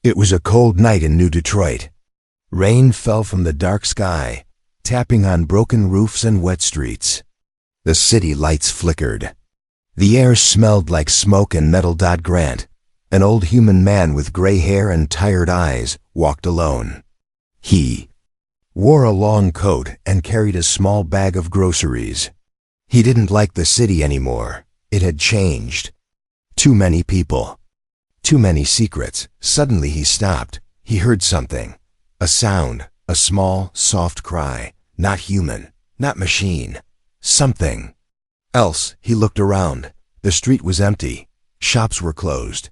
It was a cold night in New Detroit. Rain fell from the dark sky, tapping on broken roofs and wet streets. The city lights flickered. The air smelled like smoke and metal. Grant, an old human man with gray hair and tired eyes, walked alone. He wore a long coat and carried a small bag of groceries. He didn't like the city anymore. It had changed. Too many people. Too many secrets. Suddenly he stopped. He heard something. A sound. A small, soft cry. Not human. Not machine. Something else. He looked around. The street was empty. Shops were closed.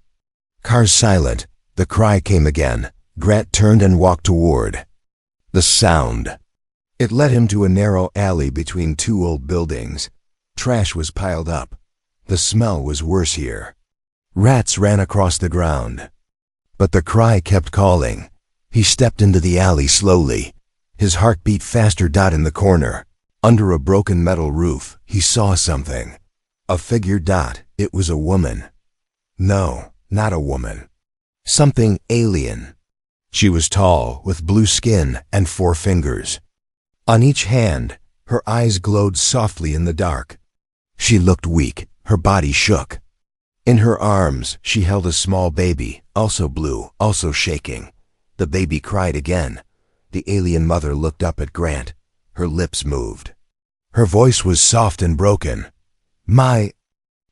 Cars silent. The cry came again. Grant turned and walked toward the sound. It led him to a narrow alley between two old buildings. Trash was piled up. The smell was worse here. Rats ran across the ground. But the cry kept calling. He stepped into the alley slowly. His heart beat faster. In the corner, under a broken metal roof, he saw something. A figure. It was a woman. No, not a woman. Something alien. She was tall, with blue skin and 4 fingers. On each hand, her eyes glowed softly in the dark. She looked weak. Her body shook. In her arms, she held a small baby, also blue, also shaking. The baby cried again. The alien mother looked up at Grant. Her lips moved. Her voice was soft and broken. My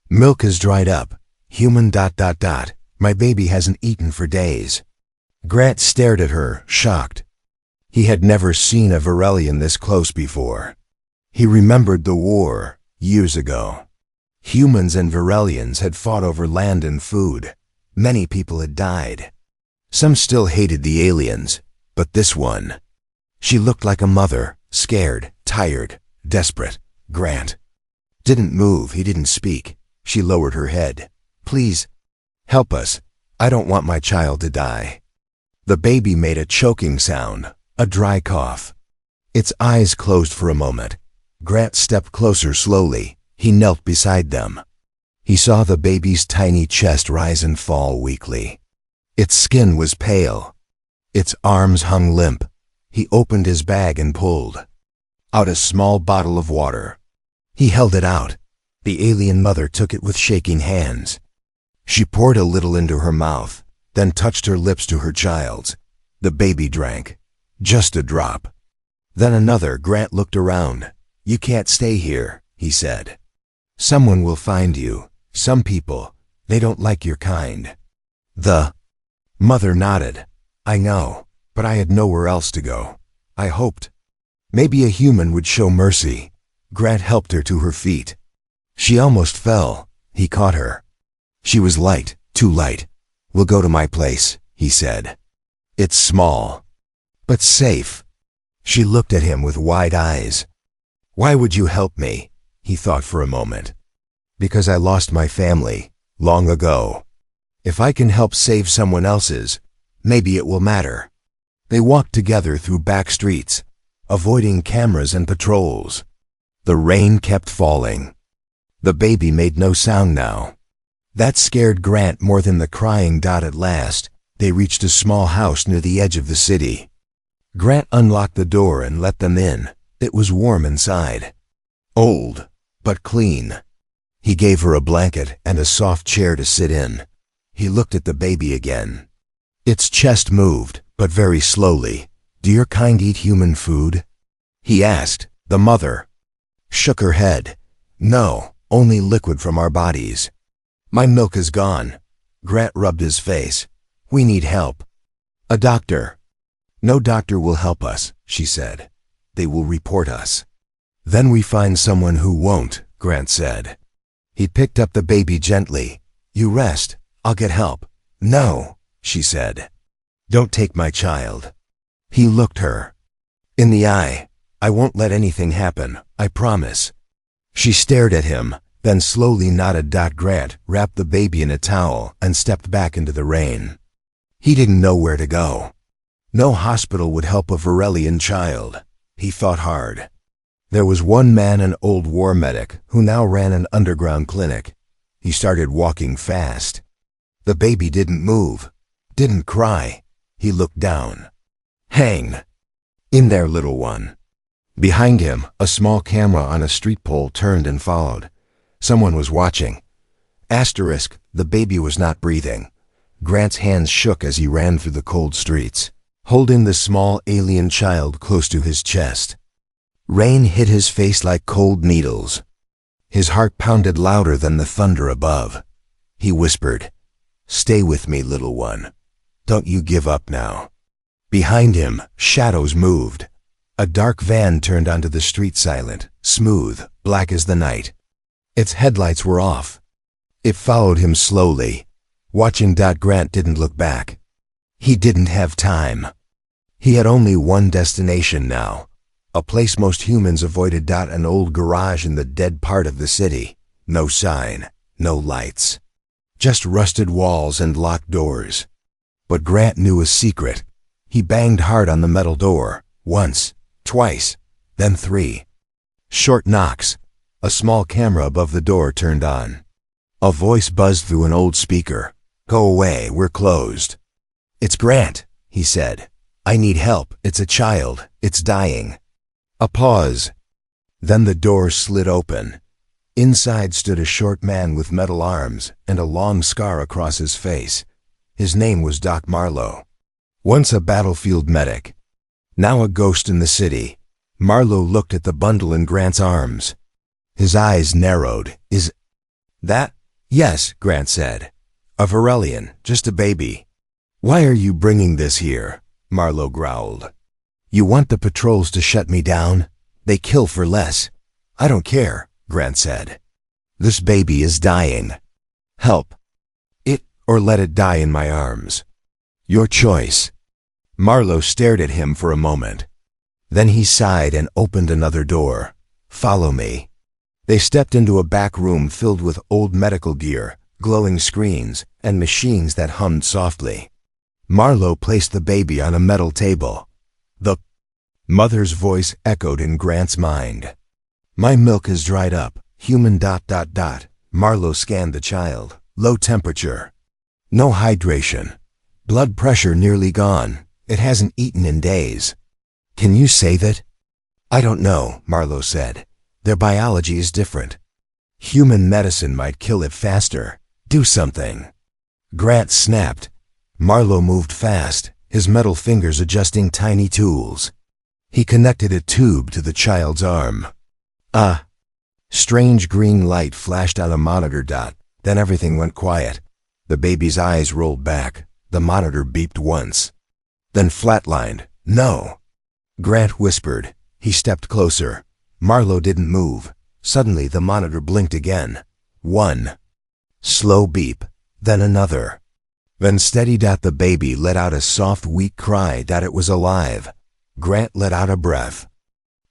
milk has dried up. Human. My baby hasn't eaten for days. Grant stared at her, shocked. He had never seen a Varelian this close before. He remembered the war, years ago. Humans and Varelians had fought over land and food. Many people had died. Some still hated the aliens, but this one. She looked like a mother, scared, tired, desperate. Grant didn't move. He didn't speak. She lowered her head. Please, help us. I don't want my child to die. The baby made a choking sound, a dry cough. Its eyes closed for a moment. Grant stepped closer slowly. He knelt beside them. He saw the baby's tiny chest rise and fall weakly. Its skin was pale. Its arms hung limp. He opened his bag and pulled out a small bottle of water. He held it out. The alien mother took it with shaking hands. She poured a little into her mouth, then touched her lips to her child's. The baby drank. Just a drop. Then another. Grant looked around. You can't stay here, he said. Someone will find you. Some people, they don't like your kind. The mother nodded. I know, but I had nowhere else to go. I hoped maybe a human would show mercy. Grant helped her to her feet. She almost fell. He caught her. She was light, too light. We'll go to my place, he said. It's small, but safe. She looked at him with wide eyes. Why would you help me? He thought for a moment. Because I lost my family, long ago. If I can help save someone else's, maybe it will matter. They walked together through back streets, avoiding cameras and patrols. The rain kept falling. The baby made no sound now. That scared Grant more than the crying. At last, they reached a small house near the edge of the city. Grant unlocked the door and let them in. It was warm inside. Old, but clean. He gave her a blanket and a soft chair to sit in. He looked at the baby again. Its chest moved, but very slowly. Do your kind eat human food? He asked. The mother shook her head. No, only liquid from our bodies. My milk is gone. Grant rubbed his face. We need help. A doctor. No doctor will help us, she said. They will report us. Then we find someone who won't, Grant said. He picked up the baby gently. You rest. I'll get help. No, she said. Don't take my child. He looked her in the eye. I won't let anything happen, I promise. She stared at him, then slowly nodded. Grant wrapped the baby in a towel and stepped back into the rain. He didn't know where to go. No hospital would help a Varelian child. He thought hard. There was one man, an old war medic, who now ran an underground clinic. He started walking fast. The baby didn't move. didn't cry. He looked down. Hang. In there, little one. Behind him, a small camera on a street pole turned and followed. Someone was watching. Asterisk, the baby was not breathing. Grant's hands shook as he ran through the cold streets, holding the small alien child close to his chest. Rain hit his face like cold needles. His heart pounded louder than the thunder above. He whispered, "Stay with me, little one. Don't you give up now." Behind him, shadows moved. A dark van turned onto the street, silent, smooth, black as the night. Its headlights were off. It followed him slowly. Watching. Grant didn't look back. He didn't have time. He had only one destination now, a place most humans avoided. An old garage in the dead part of the city. No sign, no lights. Just rusted walls and locked doors. But Grant knew a secret. He banged hard on the metal door, once, twice, then 3. Short knocks. A small camera above the door turned on. A voice buzzed through an old speaker. "Go away, we're closed." "It's Grant," he said. "I need help. It's a child. It's dying." A pause. Then the door slid open. Inside stood a short man with metal arms and a long scar across his face. His name was Doc Marlowe. Once a battlefield medic, now a ghost in the city. Marlowe looked at the bundle in Grant's arms. His eyes narrowed. "Is that?" "Yes," Grant said. "A Varelian, just a baby." "Why are you bringing this here?" Marlowe growled. "You want the patrols to shut me down? They kill for less." "I don't care," Grant said. "This baby is dying. Help it, or let it die in my arms. Your choice." Marlowe stared at him for a moment. Then he sighed and opened another door. "Follow me." They stepped into a back room filled with old medical gear, glowing screens, and machines that hummed softly. Marlowe placed the baby on a metal table. The mother's voice echoed in Grant's mind. "My milk has dried up. Human ... Marlowe scanned the child. Low temperature. No hydration. Blood pressure nearly gone. It hasn't eaten in days. Can you save it?" "I don't know," Marlowe said. "Their biology is different. Human medicine might kill it faster. Do something." Grant snapped. Marlowe moved fast, his metal fingers adjusting tiny tools. He connected a tube to the child's arm. Strange green light flashed on a monitor. Then everything went quiet. The baby's eyes rolled back. The monitor beeped once. Then flatlined. "No." Grant whispered. He stepped closer. Marlowe didn't move. Suddenly the monitor blinked again. 1. Slow beep. Then another. Then steady. The baby let out a soft, weak cry. It was alive. Grant let out a breath.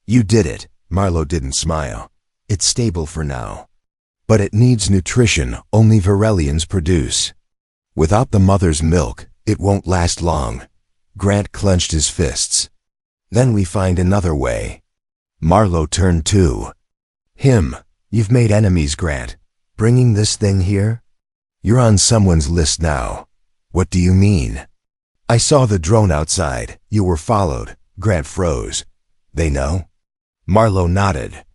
"You did it." Marlowe didn't smile. "It's stable for now. But it needs nutrition only Varelians produce. Without the mother's milk, it won't last long." Grant clenched his fists. "Then we find another way." Marlowe turned to him. "You've made enemies, Grant. Bringing this thing here? You're on someone's list now." "What do you mean?" "I saw the drone outside. You were followed." Grant froze. "They know?" Marlowe nodded.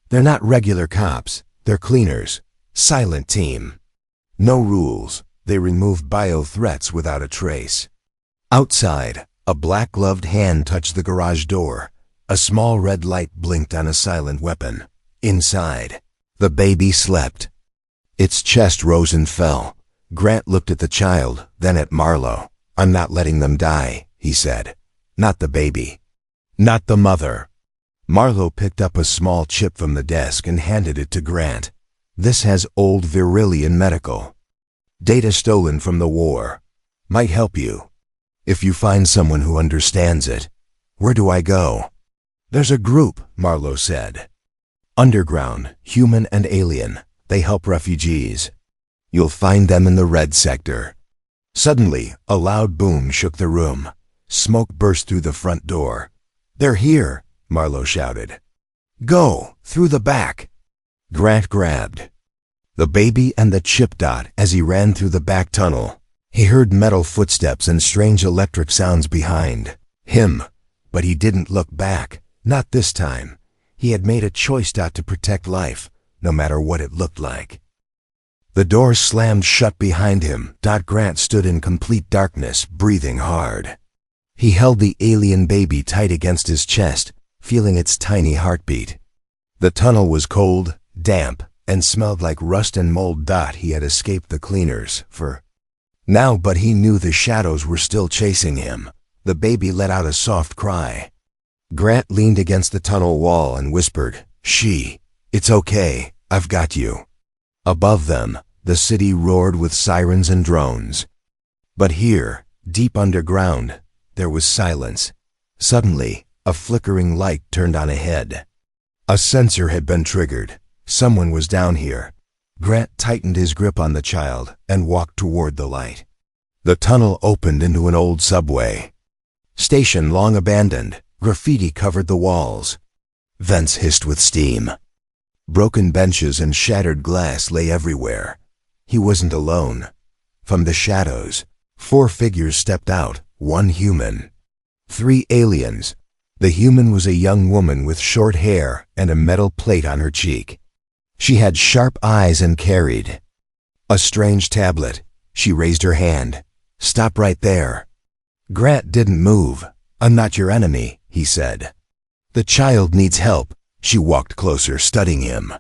"They're not regular cops. They're cleaners. Silent team. No rules. They remove bio-threats without a trace." Outside, a black-gloved hand touched the garage door. A small red light blinked on a silent weapon. Inside, the baby slept. Its chest rose and fell. Grant looked at the child, then at Marlowe. "I'm not letting them die," he said. "Not the baby. Not the mother." Marlowe picked up a small chip from the desk and handed it to Grant. "This has old Varelian medical data stolen from the war. Might help you. If you find someone who understands it." "Where do I go?" "There's a group," Marlowe said. "Underground, human and alien. They help refugees. You'll find them in the red sector." Suddenly, a loud boom shook the room. Smoke burst through the front door. "They're here," Marlowe shouted. "Go, through the back." Grant grabbed the baby and the chip. As he ran through the back tunnel, He heard metal footsteps and strange electric sounds behind him, but he didn't look back. Not this time. He had made a choice to protect life, no matter what it looked like. The door slammed shut behind him. Grant stood in complete darkness, breathing hard. He held the alien baby tight against his chest, feeling its tiny heartbeat. The tunnel was cold, damp, and smelled like rust and mold. He had escaped the cleaners for now, but he knew the shadows were still chasing him. The baby let out a soft cry. Grant leaned against the tunnel wall and whispered, "It's okay, I've got you." Above them, the city roared with sirens and drones. But here, deep underground, there was silence. Suddenly, a flickering light turned on ahead. A sensor had been triggered. Someone was down here. Grant tightened his grip on the child and walked toward the light. The tunnel opened into an old subway station, long abandoned. Graffiti covered the walls. Vents hissed with steam. Broken benches and shattered glass lay everywhere. He wasn't alone. From the shadows, 4 figures stepped out, 1 human. 3 aliens. The human was a young woman with short hair and a metal plate on her cheek. She had sharp eyes and carried a strange tablet. She raised her hand. "Stop right there." Grant didn't move. "I'm not your enemy," he said. "The child needs help." She walked closer, studying him.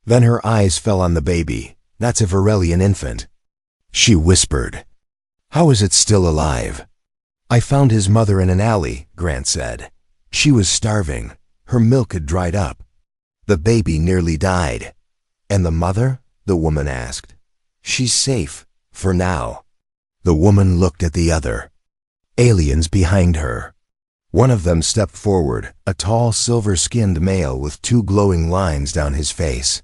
Then her eyes fell on the baby. "That's a Varelian infant," she whispered. "How is it still alive?" "I found his mother in an alley," Grant said. "She was starving. Her milk had dried up. The baby nearly died." "And the mother?" the woman asked. "She's safe, for now." The woman looked at the other aliens behind her. One of them stepped forward, a tall, silver-skinned male with 2 glowing lines down his face.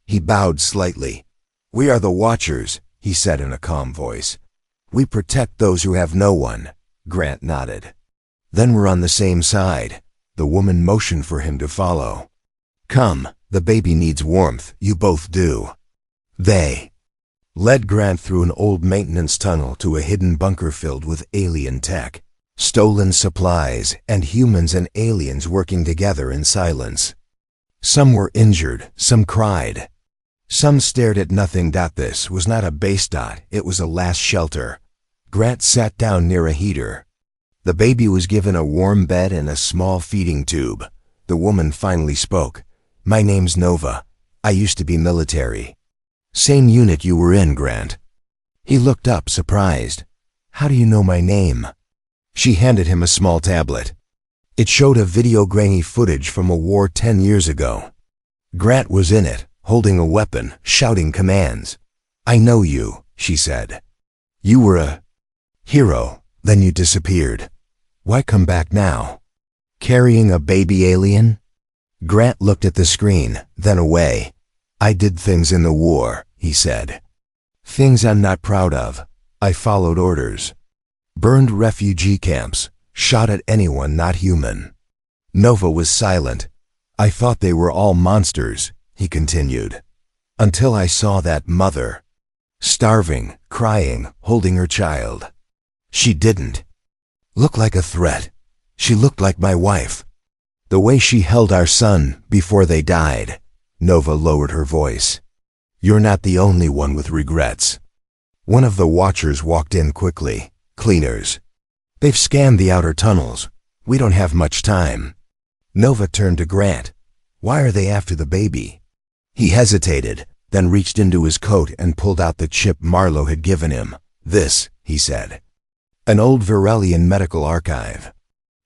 He bowed slightly. "We are the Watchers," he said in a calm voice. "We protect those who have no one." Grant nodded. "Then we're on the same side." The woman motioned for him to follow. "Come, the baby needs warmth. You both do." They led Grant through an old maintenance tunnel to a hidden bunker filled with alien tech, stolen supplies, and humans and aliens working together in silence. Some were injured, some cried. Some stared at nothing. This was not a base. It was a last shelter. Grant sat down near a heater. The baby was given a warm bed and a small feeding tube. The woman finally spoke. "My name's Nova. I used to be military." "Same unit you were in, Grant." He looked up, surprised. "How do you know my name?" She handed him a small tablet. It showed a video grainy footage from a war 10 years ago. Grant was in it, holding a weapon, shouting commands. "I know you," she said. "You were a hero, then you disappeared. Why come back now? Carrying a baby alien?" Grant looked at the screen, then away. "I did things in the war," he said. "Things I'm not proud of. I followed orders. Burned refugee camps, shot at anyone not human." Nova was silent. "I thought they were all monsters," he continued, "until I saw that mother. Starving, crying, holding her child. She didn't look like a threat. She looked like my wife. The way she held our son before they died." Nova lowered her voice. "You're not the only one with regrets." One of the Watchers walked in quickly. "Cleaners. They've scanned the outer tunnels. We don't have much time." Nova turned to Grant. "Why are they after the baby?" He hesitated, then reached into his coat and pulled out the chip Marlowe had given him. "This," he said. "An old Varelian medical archive.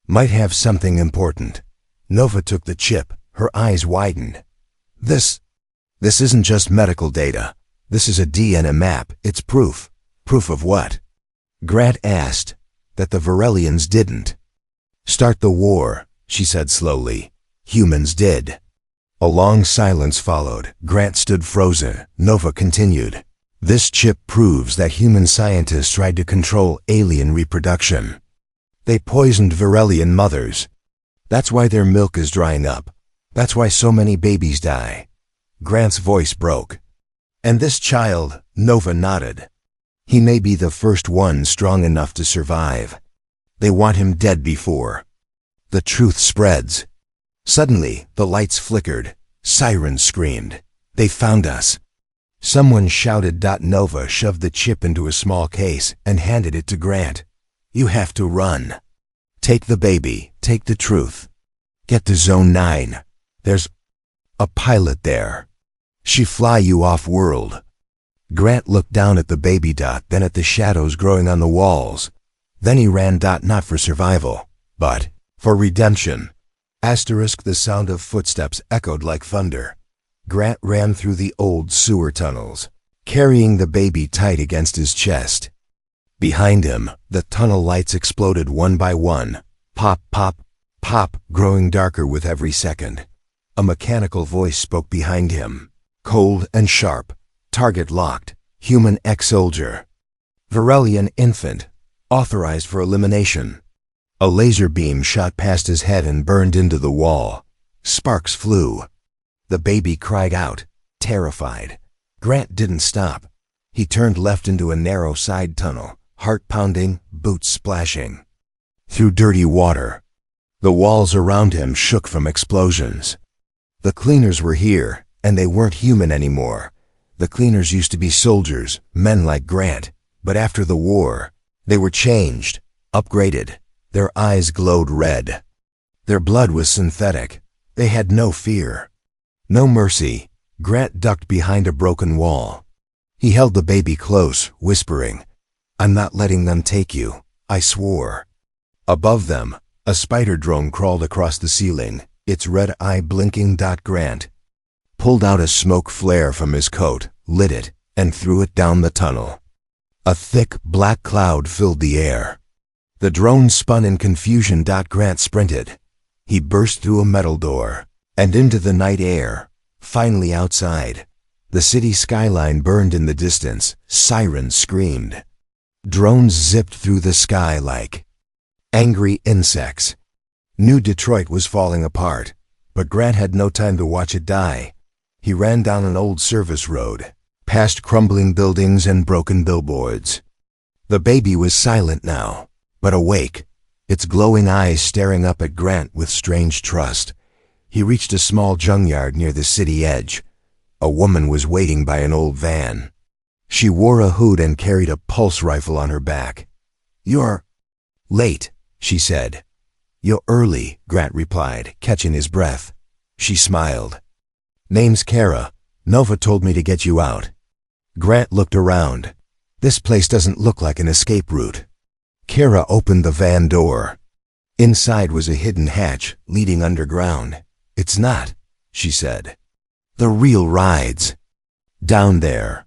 Might have something important." Nova took the chip. Her eyes widened. This isn't just medical data. This is a DNA map. It's proof." "Proof of what?" Grant asked. "That the Varelians didn't start the war," she said slowly. "Humans did." A long silence followed. Grant stood frozen. Nova continued. "This chip proves that human scientists tried to control alien reproduction. They poisoned Varelian mothers. That's why their milk is drying up. That's why so many babies die." Grant's voice broke. "And this child," Nova nodded. He may be the first one strong enough to survive. They want him dead before the truth spreads. Suddenly, the lights flickered. Sirens screamed. They found us. Someone shouted. Nova shoved the chip into a small case and handed it to Grant. You have to run. Take the baby. Take the truth. Get to Zone 9. There's a pilot there. She fly you off-world. Grant looked down at the baby, then at the shadows growing on the walls. Then he ran, not for survival, but for redemption. The sound of footsteps echoed like thunder. Grant ran through the old sewer tunnels, carrying the baby tight against his chest. Behind him, the tunnel lights exploded one by one. Pop, pop, pop, growing darker with every second. A mechanical voice spoke behind him, cold and sharp. Target locked. Human ex-soldier. Varelian infant. Authorized for elimination. A laser beam shot past his head and burned into the wall. Sparks flew. The baby cried out, terrified. Grant didn't stop. He turned left into a narrow side tunnel, heart pounding, boots splashing. Through dirty water. The walls around him shook from explosions. The cleaners were here, and they weren't human anymore. The cleaners used to be soldiers, men like Grant, but after the war, they were changed, upgraded. Their eyes glowed red. Their blood was synthetic. They had no fear. No mercy. Grant ducked behind a broken wall. He held the baby close, whispering, I'm not letting them take you, I swore. Above them, a spider drone crawled across the ceiling, its red eye blinking. Grant pulled out a smoke flare from his coat, lit it, and threw it down the tunnel. A thick, black cloud filled the air. The drone spun in confusion. Grant sprinted. He burst through a metal door and into the night air. Finally outside. The city skyline burned in the distance. Sirens screamed. Drones zipped through the sky like angry insects. New Detroit was falling apart, but Grant had no time to watch it die. He ran down an old service road, past crumbling buildings and broken billboards. The baby was silent now, but awake, its glowing eyes staring up at Grant with strange trust. He reached a small junkyard near the city edge. A woman was waiting by an old van. She wore a hood and carried a pulse rifle on her back. You're late, she said. You're early, Grant replied, catching his breath. She smiled. Name's Kara. Nova told me to get you out. Grant looked around. This place doesn't look like an escape route. Kara opened the van door. Inside was a hidden hatch leading underground. It's not, she said. The real rides. Down there.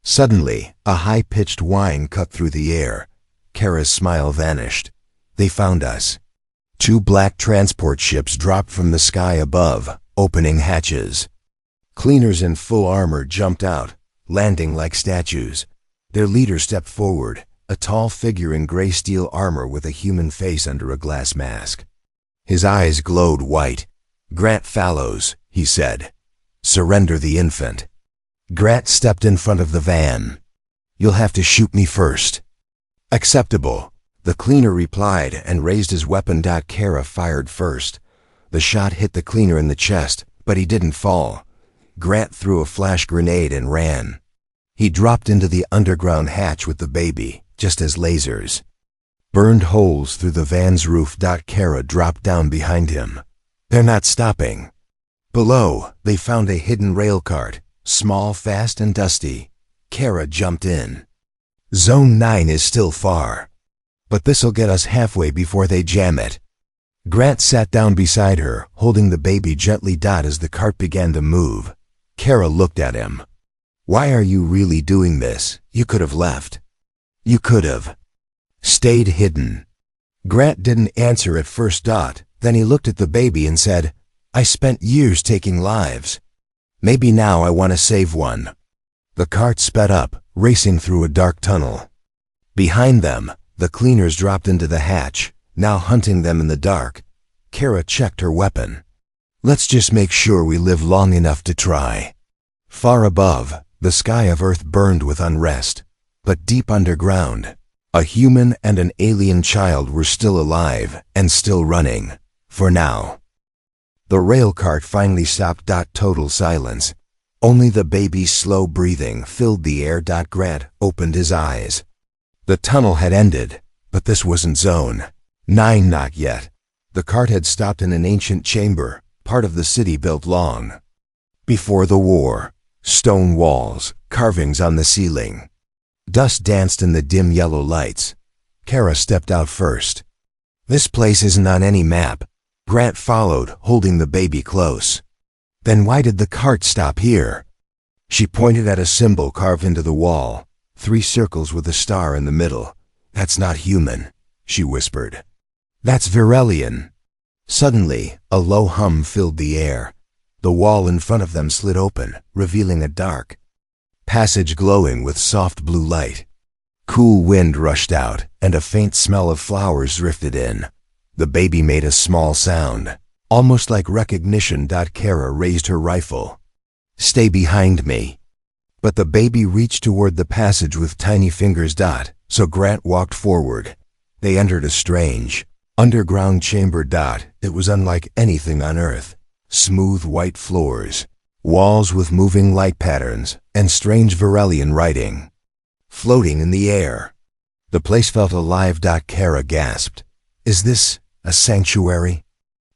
Suddenly, a high-pitched whine cut through the air. Kara's smile vanished. They found us. 2 black transport ships dropped from the sky above, opening hatches. Cleaners in full armor jumped out, landing like statues. Their leader stepped forward, a tall figure in gray steel armor with a human face under a glass mask. His eyes glowed white. Grant Fallows, he said. Surrender the infant. Grant stepped in front of the van. You'll have to shoot me first. Acceptable, the cleaner replied and raised his weapon. Kara fired first. The shot hit the cleaner in the chest, but he didn't fall. Grant threw a flash grenade and ran. He dropped into the underground hatch with the baby, just as lasers burned holes through the van's roof. Kara dropped down behind him. They're not stopping. Below, they found a hidden rail cart, small, fast, and dusty. Kara jumped in. Zone 9 is still far, but this'll get us halfway before they jam it. Grant sat down beside her, holding the baby gently. As the cart began to move, Kara looked at him. Why are you really doing this? You could have left. You could have stayed hidden. Grant didn't answer at first. Then he looked at the baby and said, I spent years taking lives. Maybe now I want to save one. The cart sped up, racing through a dark tunnel. Behind them, the cleaners dropped into the hatch, now hunting them in the dark. Kara checked her weapon. Let's just make sure we live long enough to try. Far above, the sky of Earth burned with unrest. But deep underground, a human and an alien child were still alive and still running, for now. The rail cart finally stopped. Total silence. Only the baby's slow breathing filled the air. Grant opened his eyes. The tunnel had ended, but this wasn't Zone 9, not yet. The cart had stopped in an ancient chamber, part of the city built long before the war. Stone walls, carvings on the ceiling. Dust danced in the dim yellow lights. Kara stepped out first. This place isn't on any map. Grant followed, holding the baby close. Then why did the cart stop here? She pointed at a symbol carved into the wall, 3 circles with a star in the middle. That's not human, she whispered. That's Virelian. Suddenly, a low hum filled the air. The wall in front of them slid open, revealing a dark passage glowing with soft blue light. Cool wind rushed out, and a faint smell of flowers drifted in. The baby made a small sound, almost like recognition. Kara raised her rifle. Stay behind me. But the baby reached toward the passage with tiny fingers. So Grant walked forward. They entered a strange, underground chamber. It was unlike anything on Earth. Smooth white floors, walls with moving light patterns, and strange Virelian writing floating in the air. The place felt alive. Kara gasped. Is this a sanctuary?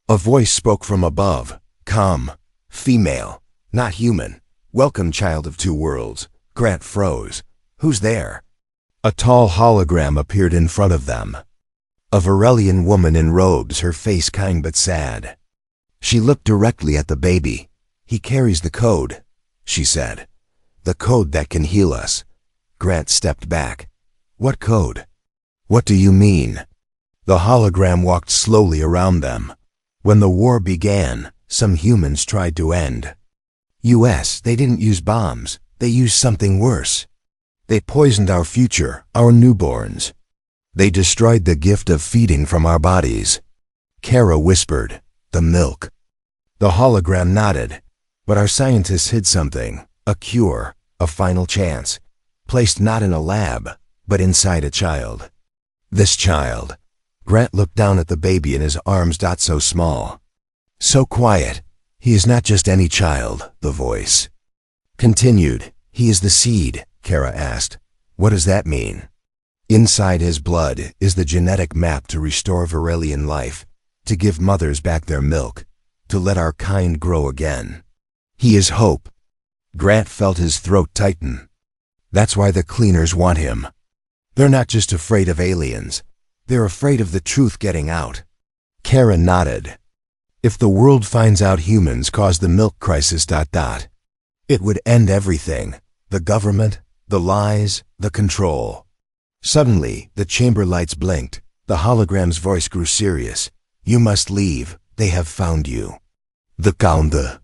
A voice spoke from above. Come, female, not human. Welcome, child of 2 worlds. Grant froze. Who's there? A tall hologram appeared in front of them. A Virelian woman in robes, her face kind but sad. She looked directly at the baby. He carries the code, she said. The code that can heal us. Grant stepped back. What code? What do you mean? The hologram walked slowly around them. When the war began, some humans tried to end. They didn't use bombs. They used something worse. They poisoned our future, our newborns. They destroyed the gift of feeding from our bodies. Kara whispered, the milk. The hologram nodded. But our scientists hid something, a cure, a final chance, placed not in a lab, but inside a child. This child. Grant looked down at the baby in his arms. So small, so quiet. He is not just any child, the voice continued. He is the seed, Kara asked. What does that mean? Inside his blood is the genetic map to restore Virelian life, to give mothers back their milk, to let our kind grow again. He is hope. Grant felt his throat tighten. That's why the cleaners want him. They're not just afraid of aliens. They're afraid of the truth getting out. Kara nodded. If the world finds out humans caused the milk crisis, it would end everything. The government, the lies, the control. Suddenly, the chamber lights blinked. The hologram's voice grew serious. You must leave. They have found you. The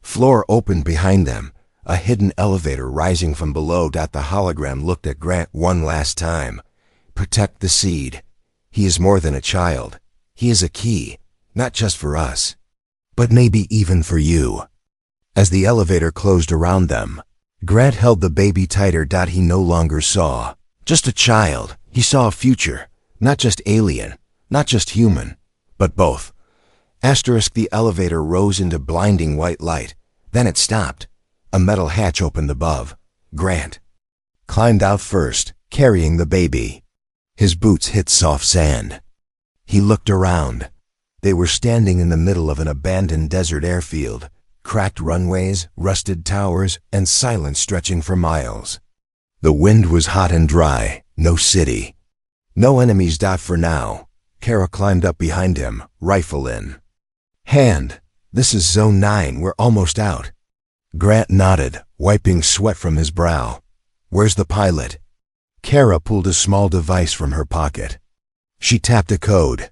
floor opened behind them, a hidden elevator rising from below. The hologram looked at Grant one last time. Protect the seed. He is more than a child. He is a key, not just for us, but maybe even for you. As the elevator closed around them, Grant held the baby tighter. He no longer saw just a child. He saw a future, not just alien, not just human, but both. The elevator rose into blinding white light. Then it stopped. A metal hatch opened above. Grant climbed out first, carrying the baby. His boots hit soft sand. He looked around. They were standing in the middle of an abandoned desert airfield, cracked runways, rusted towers, and silence stretching for miles. The wind was hot and dry, no city. No enemies. For now. Kara climbed up behind him, rifle in hand. This is Zone 9, we're almost out. Grant nodded, wiping sweat from his brow. Where's the pilot? Kara pulled a small device from her pocket. She tapped a code.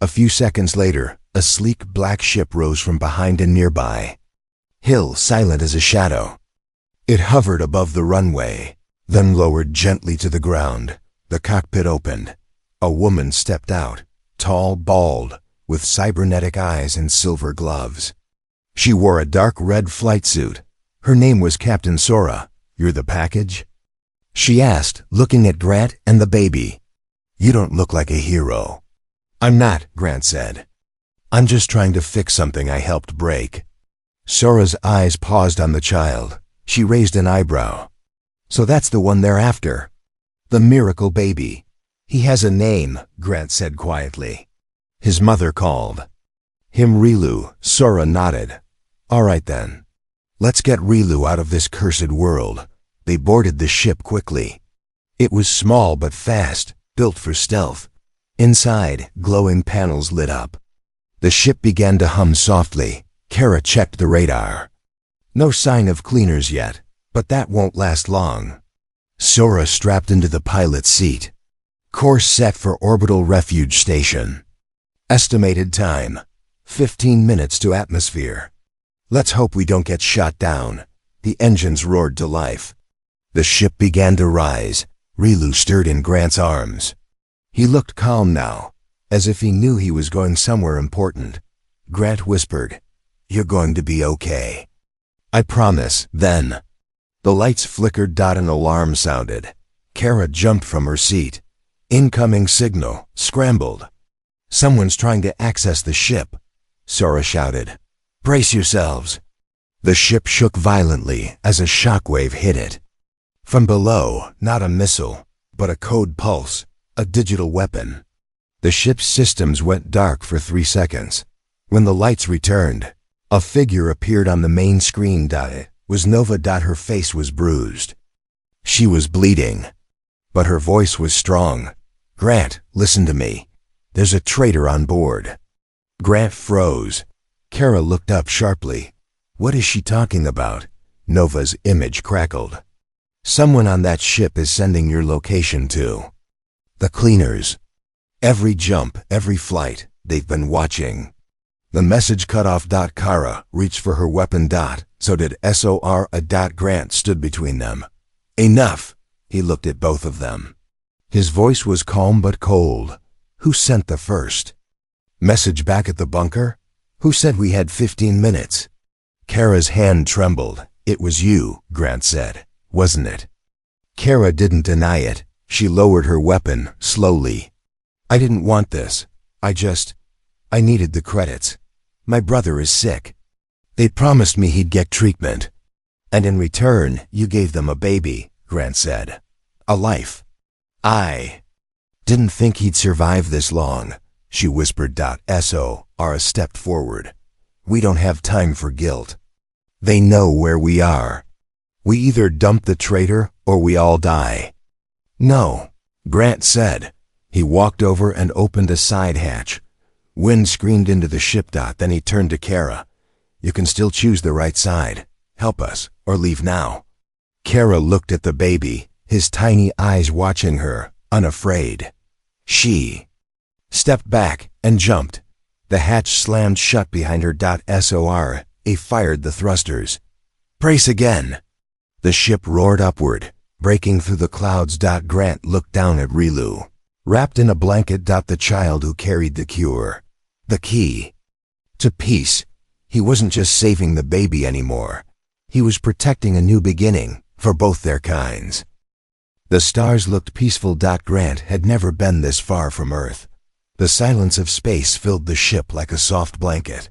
A few seconds later, a sleek black ship rose from behind and nearby. Hill, silent as a shadow. It hovered above the runway, then lowered gently to the ground. The cockpit opened. A woman stepped out, tall, bald, with cybernetic eyes and silver gloves. She wore a dark red flight suit. Her name was Captain Sora. You're the package? she asked, looking at Grant and the baby. You don't look like a hero. I'm not, Grant said. I'm just trying to fix something I helped break. Sora's eyes paused on the child. She raised an eyebrow. So that's the one they're after. The miracle baby. He has a name, Grant said quietly. His mother called. Him Rilu, Sora nodded. All right then. Let's get Rilu out of this cursed world. They boarded the ship quickly. It was small but fast, built for stealth. Inside, glowing panels lit up. The ship began to hum softly. Kara checked the radar. No sign of cleaners yet, but that won't last long. Sora strapped into the pilot's seat. Course set for orbital refuge station. Estimated time, 15 minutes to atmosphere. Let's hope we don't get shot down. The engines roared to life. The ship began to rise. Rilu stirred in Grant's arms. He looked calm now, as if he knew he was going somewhere important. Grant whispered, You're going to be okay. I promise. Then, the lights flickered. An alarm sounded. Kara jumped from her seat. Incoming signal. Scrambled. Someone's trying to access the ship, Sora shouted. Brace yourselves. The ship shook violently as a shockwave hit it. From below, not a missile, but a code pulse, a digital weapon. The ship's systems went dark for 3 seconds. When the lights returned, a figure appeared on the main screen. It was Nova. Her face was bruised. She was bleeding, but her voice was strong. Grant, listen to me. There's a traitor on board. Grant froze. Kara looked up sharply. What is she talking about? Nova's image crackled. Someone on that ship is sending your location to the cleaners. Every jump, every flight, they've been watching. The message cut off. Kara reached for her weapon. So did Sora. Grant stood between them. Enough. He looked at both of them. His voice was calm but cold. Who sent the first message back at the bunker? Who said we had 15 minutes? Kara's hand trembled. It was you, Grant said, wasn't it? Kara didn't deny it. She lowered her weapon, slowly. I didn't want this. I needed the credits. My brother is sick. They promised me he'd get treatment. And in return, you gave them a baby, Grant said. A life. I didn't think he'd survive this long, she whispered. Sora stepped forward. We don't have time for guilt. They know where we are. We either dump the traitor or we all die. No, Grant said. He walked over and opened a side hatch. Wind screamed into the ship. Then he turned to Kara. You can still choose the right side. Help us, or leave now. Kara looked at the baby, his tiny eyes watching her, unafraid. She stepped back and jumped. The hatch slammed shut behind her. Sora fired the thrusters. Brace again. The ship roared upward, breaking through the clouds. Grant looked down at Rilu. Wrapped in a blanket. The child who carried the cure. The key to peace. He wasn't just saving the baby anymore. He was protecting a new beginning for both their kinds. The stars looked peaceful. Grant had never been this far from Earth. The silence of space filled the ship like a soft blanket.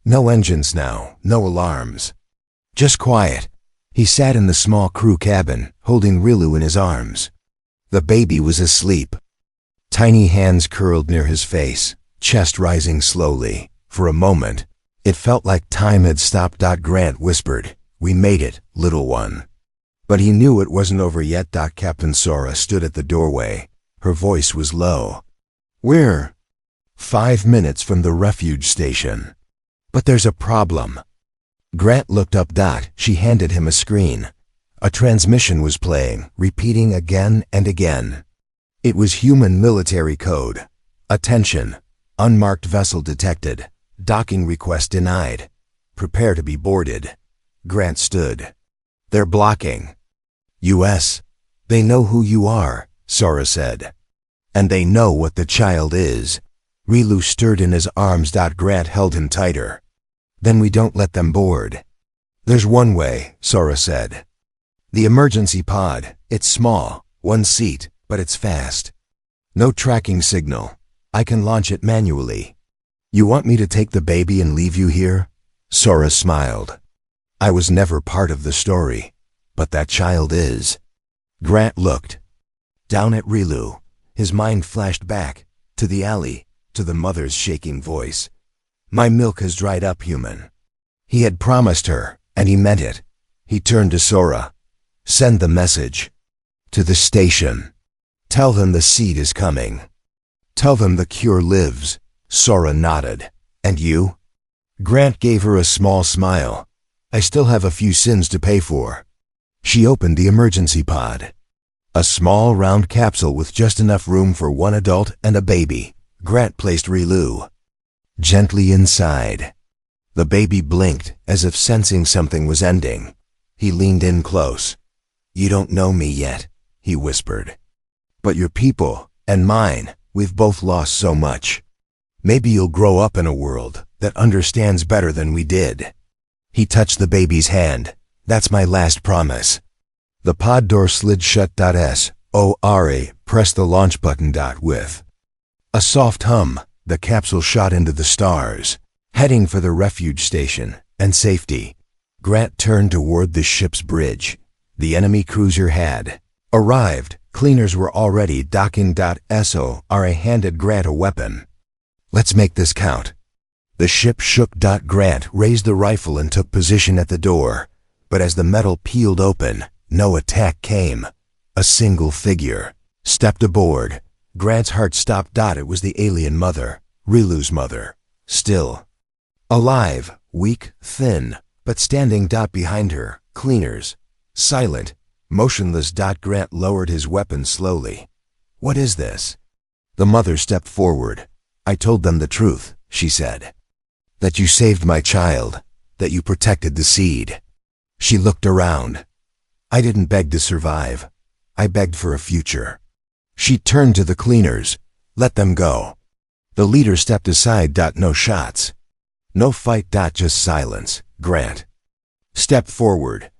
No engines now, no alarms. Just quiet. He sat in the small crew cabin, holding Rilu in his arms. The baby was asleep. Tiny hands curled near his face, chest rising slowly. For a moment, it felt like time had stopped. Grant whispered, We made it, little one. But he knew it wasn't over yet. Captain Sora stood at the doorway. Her voice was low. We're 5 minutes from the refuge station. But there's a problem. Grant looked up. She handed him a screen. A transmission was playing, repeating again and again. It was human military code. Attention. Unmarked vessel detected. Docking request denied. Prepare to be boarded. Grant stood. They're blocking. U.S. They know who you are, Sora said. And they know what the child is. Rilu stirred in his arms. Grant held him tighter. Then we don't let them board. There's one way, Sora said. The emergency pod. It's small, one seat, but it's fast. No tracking signal. I can launch it manually. You want me to take the baby and leave you here? Sora smiled. I was never part of the story, but that child is. Grant looked down at Rilu. His mind flashed back to the alley, to the mother's shaking voice. My milk has dried up, human. He had promised her, and he meant it. He turned to Sora. Send the message. To the station. Tell them the seed is coming. Tell them the cure lives. Sora nodded. And you? Grant gave her a small smile. I still have a few sins to pay for. She opened the emergency pod. A small round capsule with just enough room for one adult and a baby. Grant placed Rilu gently inside. The baby blinked as if sensing something was ending. He leaned in close. You don't know me yet, he whispered. But your people, and mine, we've both lost so much. Maybe you'll grow up in a world that understands better than we did. He touched the baby's hand. That's my last promise. The pod door slid shut. Sora pressed the launch button. With a soft hum, the capsule shot into the stars, heading for the refuge station and safety. Grant turned toward the ship's bridge. The enemy cruiser had arrived. Cleaners were already docking. Sora handed Grant a weapon. Let's make this count. The ship shook. Grant raised the rifle and took position at the door. But as the metal peeled open, no attack came. A single figure stepped aboard. Grant's heart stopped. It was the alien mother, Rilu's mother. Still alive, weak, thin, but standing. Behind her, cleaners. Silent, motionless. Grant lowered his weapon slowly. What is this? The mother stepped forward. I told them the truth, she said. That you saved my child, that you protected the seed. She looked around. I didn't beg to survive. I begged for a future. She turned to the cleaners. Let them go. The leader stepped aside. No shots. No fight. Just silence. Grant stepped forward.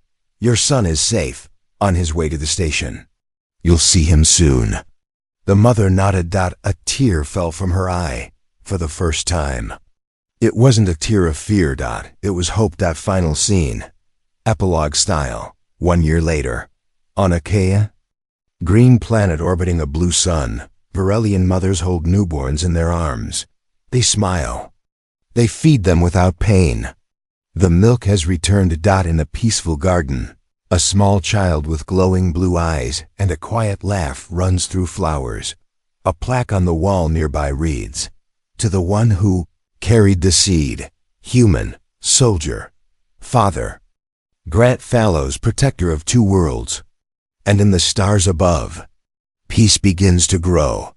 Your son is safe, on his way to the station. You'll see him soon. The mother nodded. A tear fell from her eye, for the first time. It wasn't a tear of fear. It was hope. Final scene. Epilogue style. 1 year later. On Achaea. Green planet orbiting a blue sun. Varelian mothers hold newborns in their arms. They smile. They feed them without pain. The milk has returned. In a peaceful garden. A small child with glowing blue eyes and a quiet laugh runs through flowers. A plaque on the wall nearby reads, To the one who carried the seed, human, soldier, father. Grant Fallows, protector of two worlds. And in the stars above, peace begins to grow.